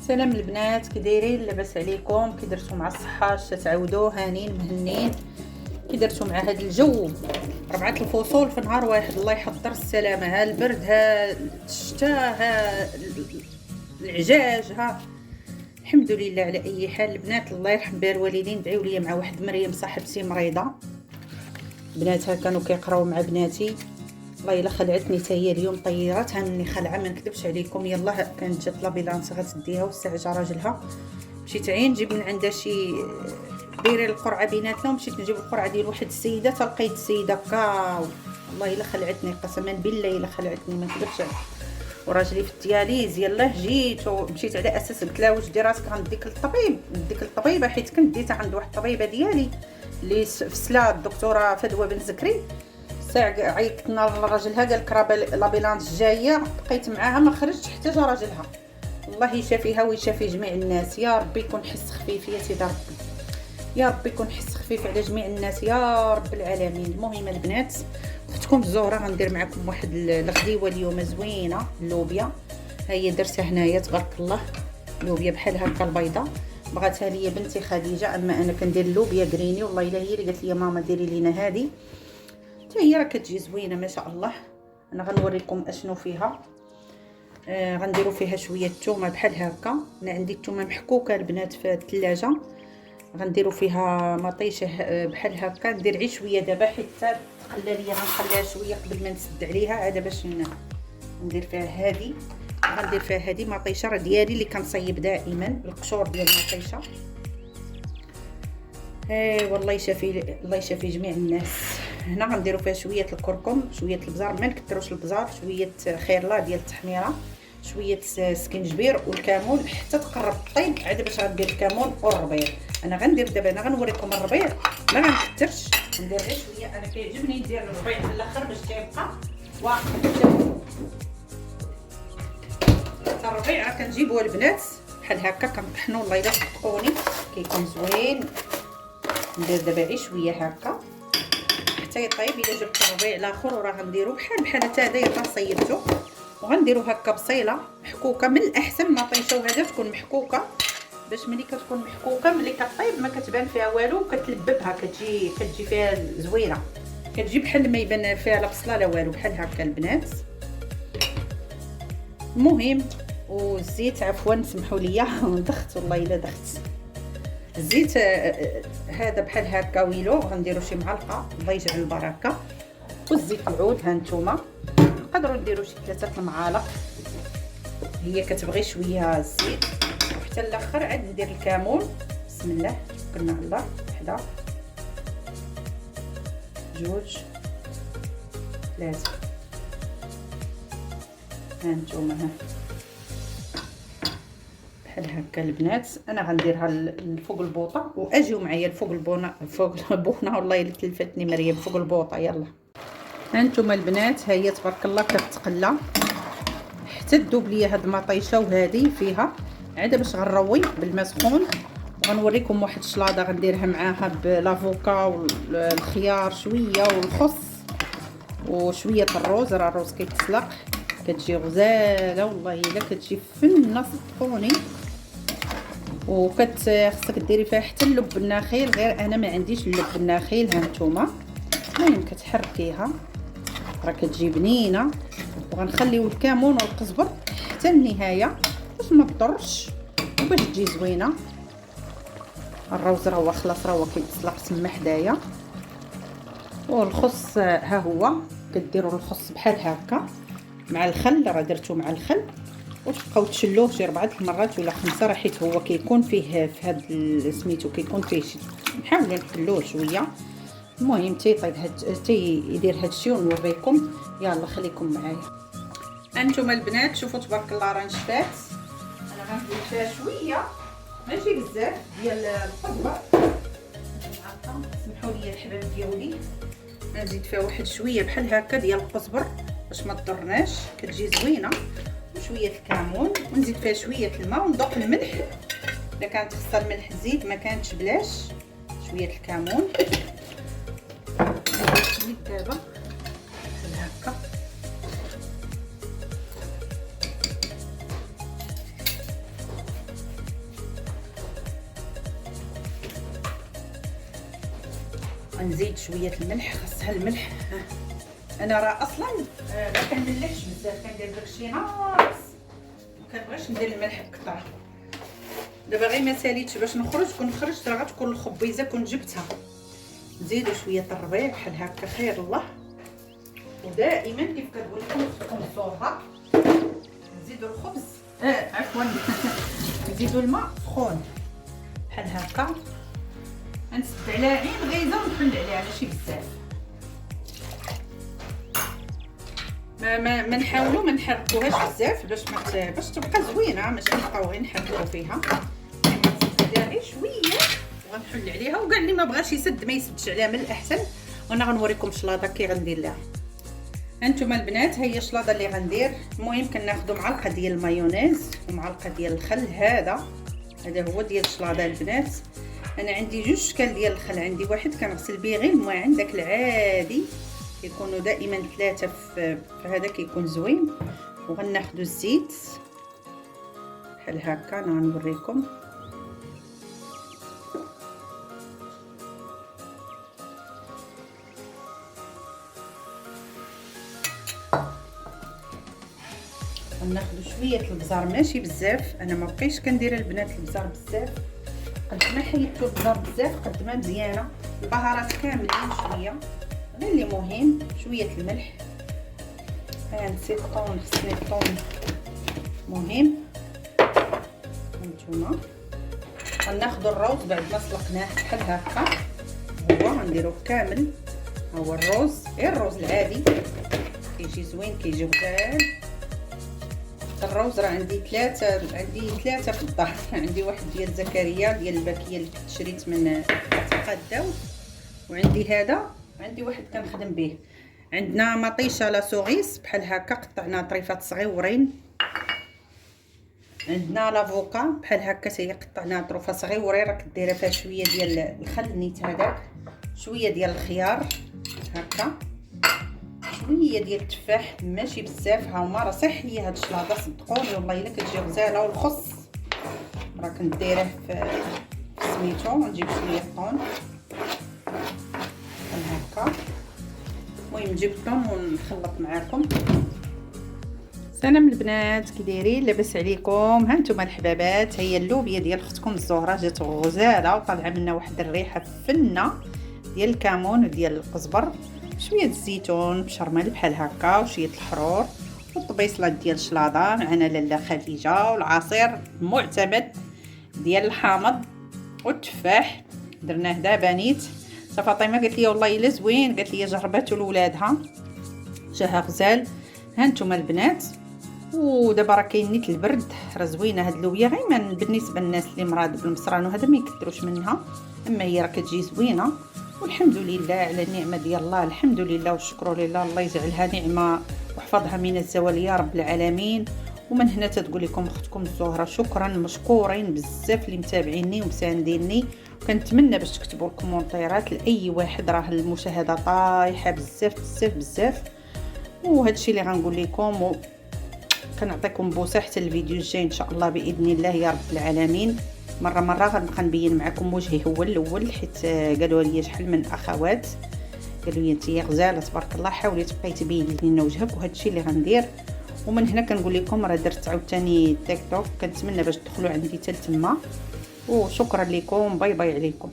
سلام البنات، كي دايرين؟ لاباس عليكم؟ كي درتو مع الصحه؟ اش تعاودوا؟ هانين مهنين؟ كي درتو مع هذا الجو؟ 4 الفصول في نهار واحد، الله يحضر السلامه. ها البرد، ها الشتاء، ها العجاج، ها الحمد لله على اي حال. البنات الله يرحم بها الوالدين، دعيوا لي مع واحد مريم صاحبتي مريضه، بناتها كانوا كيقراو مع بناتي. والله الا خلعتني حتى هي اليوم، طيرتها مني خلعه ما نكذبش عليكم. يلاه كانت جات لابيلانس غتديها واستعجى راجلها، مشيت عين نجيب من عندها شي دايره القرعه بيناتنا، ومشيت نجيب القرعه ديال واحد السيده، تلقيت السيده كاو. والله الا خلعتني قسما بالله الا خلعتني ما نكذبش. وراجلي في الدياليز. يلاه جيت ومشيت على اساس قلت لها واش دير راسك غنديك للطبيب، نديك للطبيبه، حيت كنت ديتها عند واحد الطبيبه ديالي اللي في سلا، الدكتوره فدوى بن زكري. ساعه عيطنا لراجلها قال لك راه لابيلانس جايه، بقيت معاها ما خرجتش حتى جا راجلها. الله يشافيها ويشافي جميع الناس، يا ربي يكون حس خفيف يا سيدي ربي، يا ربي يكون حس خفيف على جميع الناس يا رب العالمين. المهم البنات، اختكم الزهره غندير معكم واحد الغديوه اليوم زوينه، اللوبيا. ها هي درتها هنايا تبارك الله، لوبيا بحال هكا البيضه، بغاتها ليا بنتي خديجه، اما انا كندير اللوبيا كريني. والله الا هي اللي قالت لي ماما ديري لينا هذه، حتى هي راه كتجي زوينه ما شاء الله. انا غنوريكم اشنو فيها. غنديروا فيها شويه الثومه بحال هكا. انا عندي الثومه محكوكه البنات في الثلاجه، غنديروا فيها مطيشه بحال هكا. ندير غير شويه دابا حيت تقلى ليا، غنخليها شويه قبل ما نسد عليها عاد باش ندير فيها هذه. غندير فيها هذه مطيشه راه ديالي اللي كنصيب دائما، القشور ديال المطيشه. والله يشافي، الله يشافي جميع الناس. هنا غنديروا فيها شويه الكركم، شويه البزار، ما نكثروش البزار، شويه خيرله ديال التحميره، شويه سكينجبير والكمون حتى تقرب طيب. عاد باش غندير الكمون والربيع. انا غندير دابا، انا غنوريكم الربيع، ما غنكثرش، ندير غير شويه. انا كيعجبني ندير الربيع في الاخر باش كيبقى واقف. الربيع راه كنجيبوه البنات بحال هكا كنطحنوه، والله الا صدقوني كيكون زوين. ندير دابا غير شويه هكا حتى يطيب. الا جبت الربيع الاخر وراه غنديرو بحال حتى هذا يلاه صيبته، وغنديرو هكا بصيله محكوكه. من الاحسن مطيشه وهذا تكون محكوكه، باش ملي كتكون محكوكه ملي كطيب ما كتبان فيها والو، وكتلببها كتجي فيها زوينه، كتجي بحال ما يبان فيها لا بصله لا والو، بحال هكا البنات. المهم والزيت، عفوا سمحوا لي دخت، والله الا دخت الزيت. هذا بحال هكا ويلو، غنديروا شي معلقه، الله يجعل البركه. والزيت العود ها نتوما تقدروا ديروا شي 3 المعالق، هي كتبغي شويه الزيت. وحتى الاخر عاد ندير الكمون. بسم الله توكلنا على الله. 1 2 3 ها نتوما، ها بحال هكا البنات. انا غنديرها فوق البوطه، واجيو معايا فوق البونه، فوق البونه. والله الا تلفتني مريم، فوق البوطه. يلا ها نتوما البنات، ها هي تبارك الله كتقلى حتى تذوب ليا هاد المطيشه وهذه فيها. عاد باش غنروي بالماء سخون، وغنوريكم واحد الشلاضه غنديرها معاها بالافوكا والخيار شويه والخس وشويه الروز. راه الروز كيتسلق كتجي غزاله، والله الا كتجي فنه صدقوني. خصك ديري فيها حتى اللب النخيل، غير انا ما عنديش اللب النخيل. ها نتوما المهم كتحركيها راه كتجي بنينه. وغنخليو الكمون والقزبر حتى النهايه باش ما تضرش وباش تجي زوينه. الروز راه خلاص راه كيتسلق تما حدايا. والخص ها هو كديروا الخص بحال هكا مع الخل، راه درتو مع الخل، وتبقاو تشلوه شي 4 المرات ولا 5، راه حيت هو كيكون فيه في هاد سميتو كيكون فيه شي، نحاولوا نحلوه شويه. المهم تيطيب يدير هاد الشيء ونوريكم. يلا خليكم معايا. انتم البنات شوفوا تبارك الله راه نشفات. انا غنزيد فيها شويه ماشي بزاف ديال القزبر، سمحوا لي الحباب ديالي. نزيد فيها واحد شويه بحال هكا ديال القزبر باش ما تضرناش، كتجي زوينه. وشويه الكمون، ونزيد فيها شويه الماء، وندوق الملح اذا كانت خصها الملح زيد، ما كانتش بلاش. شويه الكمون نزيد دابا بحال هكا. غنزيد شويه الملح، خاصها الملح. انا راه اصلا ما كنملحش بزاف، كندير داكشي ناقص، ما كنبغيش ندير الملح بكثره. دابا غير ما ساليتش باش نخرج، كون خرجت راه غتكون الخبيزه كون جبتها. نزيدو شويه الربيع بحال هكا، خير الله. ودائما كيف كتقول لكم اختكم الزهره، نزيدو الخبز عفوا نزيدو الماء سخون بحال هكا، نسد عليها غير غيزه ونحل عليها ماشي بزاف. ما نحاولوا ما نحركوهاش بزاف باش تبقى زوينه، ماشي نبقاو غير نحركو فيها. نديرها غير شويه وغنحل عليها، وكاع اللي ما بغاش يسد ما يسدش عليها من الاحسن. وانا غنوريكم شلاضه كي غندير لها. هانتوما البنات هي الشلاضه اللي غندير. المهم كناخذوا معلقه ديال المايونيز ومعلقه ديال الخل. هذا هو ديال الشلاضه البنات. انا عندي جوج اشكال ديال الخل، عندي واحد كنغسل به غير الماء، عندك العادي كيكونوا دائما 3 فهذا كيكون زوين. وغناخذوا الزيت بحال هكا، انا غنوريكم. غناخذوا شويه البزار ماشي بزاف، انا ما بقيتش كندير البنات البزار بزاف، قد ما حيدتو البزار بزاف قد ما مزيانه. البهارات كاملين شويه، غير اللي مهم شويه الملح. نسيت الطون، خصني الطون مهم. هانتوما غناخذوا الروز بعد ما سلقناه بحال هكا، هو غنديروه كامل. ها هو الروز، غير الروز العادي كيجي زوين، كيجي غزال. الروز راه عندي ثلاثه في الدار. عندي واحد ديال زكريا ديال الباكيه اللي كنت شريت من تقاد داود، وعندي هذا، عندي واحد كنخدم به. عندنا مطيشه لا سوغيس بحال هكا، قطعنا طريفات صغيورين. عندنا لافوكا بحال هكا، حتى هي قطعناها طرفه صغيورين، راك دايره فيها شويه ديال الخل نيت هذاك، شويه ديال الخيار هكا، شويه ديال التفاح ماشي بزاف. ها هما راه صحيه هاد الشلاضه صدقوني والله الا كتجي غزاله. والخص راه كنت دايره في سميتو. نجيب شويه طون بحال هكا. المهم نجيب الطون ونخلط معاكم. سلام البنات، كي دايرين؟ لاباس عليكم؟ ها نتوما الحبابات، هي اللوبيا ديال اختكم الزهره جات غزاله وطالعه منها واحد الريحه فنه ديال الكمون وديال القزبر، شويه الزيتون بشرمل بحال هكا، وشويه الحرور، والطبيصله ديال الشلاضه. معنا لاله خديجه، والعصير المعتمد ديال الحامض والتفاح درناه دابا نيت. فاطمه قالت لي والله الا زوين، قالت لي جربته لولادها جاها غزال. ها نتوما البنات، ودابا راه كاين نيت البرد، راه زوينه هاد اللوبيا. غير من بالنسبه للناس اللي مراد بالمصران وهذا ما يكثروش منها، اما هي راه كتجي زوينه. والحمد لله على النعمه ديال الله، الحمد لله والشكر لله. الله يجعلها نعمه ويحفظها من الزوال يا رب العالمين. ومن هنا تتقول لكم اختكم الزهره شكرا، مشكورين بزاف اللي متابعيني ومسانديني. كنتمنى باش تكتبوا الكومونتيرات لاي واحد، راه المشاهده طايحه بزاف بزاف بزاف. وهذا الشيء اللي غنقول لكم، كنعطيكم بوسه حتى الفيديو الجاي ان شاء الله باذن الله يا رب العالمين. مره غنبقى نبين معكم وجهي هو الاول، حيت قالوا لي شحال من اخوات قالوا لي انت غزاله تبارك الله، حاولي تبقاي تبيني لنا وجهك. وهذا الشيء اللي غندير. ومن هنا كنقول لكم راه درت عاوتاني تيك توك، كنتمنى باش تدخلوا عندي حتى تما. وشكرا لكم، باي باي عليكم.